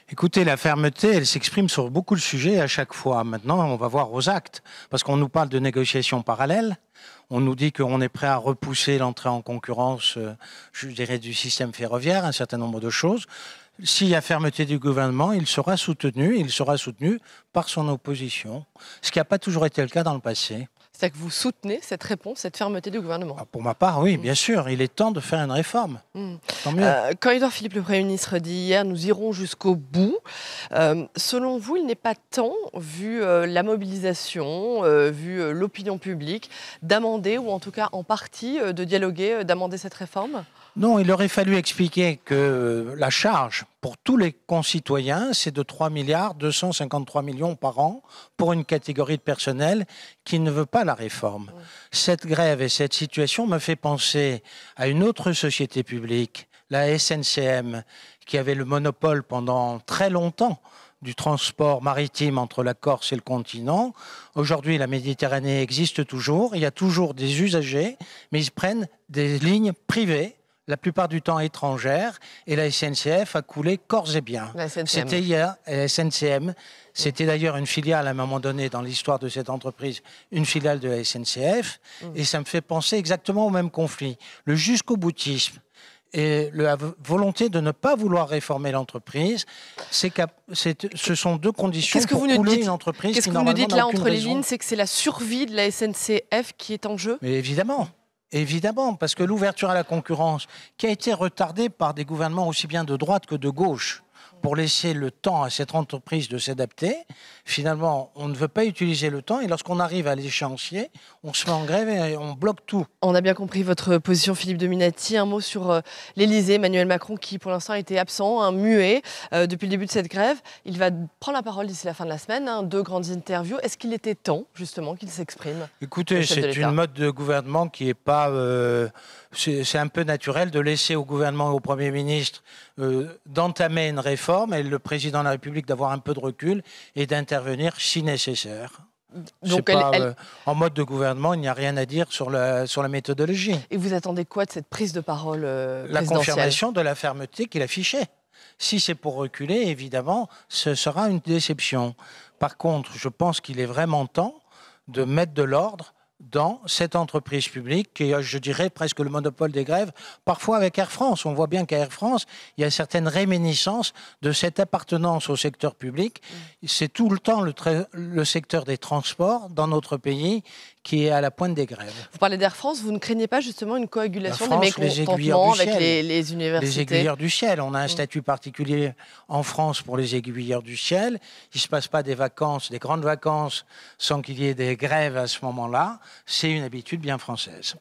Écoutez, la fermeté, elle s'exprime sur beaucoup de sujets à chaque fois. Maintenant, on va voir aux actes, parce qu'on nous parle de négociations parallèles. On nous dit qu'on est prêt à repousser l'entrée en concurrence, je dirais, du système ferroviaire, un certain nombre de choses. S'il y a fermeté du gouvernement, il sera soutenu par son opposition, ce qui n'a pas toujours été le cas dans le passé. C'est-à-dire que vous soutenez cette réponse, cette fermeté du gouvernement? Pour ma part, oui, bien sûr, il est temps de faire une réforme. Tant mieux. Quand Édouard Philippe, le Premier ministre, dit hier « nous irons jusqu'au bout », selon vous, il n'est pas temps, vu la mobilisation, vu l'opinion publique, d'amender, ou en tout cas en partie de dialoguer, d'amender cette réforme? Non, il aurait fallu expliquer que la charge pour tous les concitoyens, c'est de 3,253 milliards par an pour une catégorie de personnel qui ne veut pas la réforme. Cette grève et cette situation me fait penser à une autre société publique, la SNCM, qui avait le monopole pendant très longtemps du transport maritime entre la Corse et le continent. Aujourd'hui, la Méditerranée existe toujours, il y a toujours des usagers, mais ils prennent des lignes privées, la plupart du temps étrangères, et la SNCF a coulé corps et biens. C'était hier, la SNCM, c'était d'ailleurs une filiale à un moment donné dans l'histoire de cette entreprise, une filiale de la SNCF, et ça me fait penser exactement au même conflit. Le jusqu'au-boutisme et la volonté de ne pas vouloir réformer l'entreprise, ce sont deux conditions pour couler une entreprise. Qu'est-ce que vous nous dites là entre les lignes? C'est que c'est la survie de la SNCF qui est en jeu? Mais évidemment. Évidemment, parce que l'ouverture à la concurrence, qui a été retardée par des gouvernements aussi bien de droite que de gauche, pour laisser le temps à cette entreprise de s'adapter, finalement, on ne veut pas utiliser le temps, et lorsqu'on arrive à l'échéancier, on se met en grève et on bloque tout. On a bien compris votre position, Philippe Dominati. Un mot sur l'Élysée, Emmanuel Macron, qui pour l'instant a été absent, muet, depuis le début de cette grève. Il va prendre la parole d'ici la fin de la semaine, 2 grandes interviews. Est-ce qu'il était temps, justement, qu'il s'exprime? Écoutez, c'est une mode de gouvernement qui n'est pas... c'est un peu naturel de laisser au gouvernement et au Premier ministre d'entamer une réforme, et le Président de la République d'avoir un peu de recul et d'intervenir si nécessaire. Donc en mode de gouvernement, il n'y a rien à dire sur la méthodologie. Et vous attendez quoi de cette prise de parole présidentielle? La confirmation de la fermeté qu'il affichait. Si c'est pour reculer, évidemment, ce sera une déception. Par contre, je pense qu'il est vraiment temps de mettre de l'ordre dans cette entreprise publique qui est, je dirais, presque le monopole des grèves, parfois avec Air France. On voit bien qu'à Air France, il y a certaines réminiscences de cette appartenance au secteur public. C'est tout le temps le secteur des transports dans notre pays qui est à la pointe des grèves. Vous parlez d'Air France, vous ne craignez pas justement une coagulation des mécontentements avec les universités? Les aiguilleurs du ciel. On a un statut particulier en France pour les aiguilleurs du ciel. Il ne se passe pas des vacances, des grandes vacances, sans qu'il y ait des grèves à ce moment-là. C'est une habitude bien française.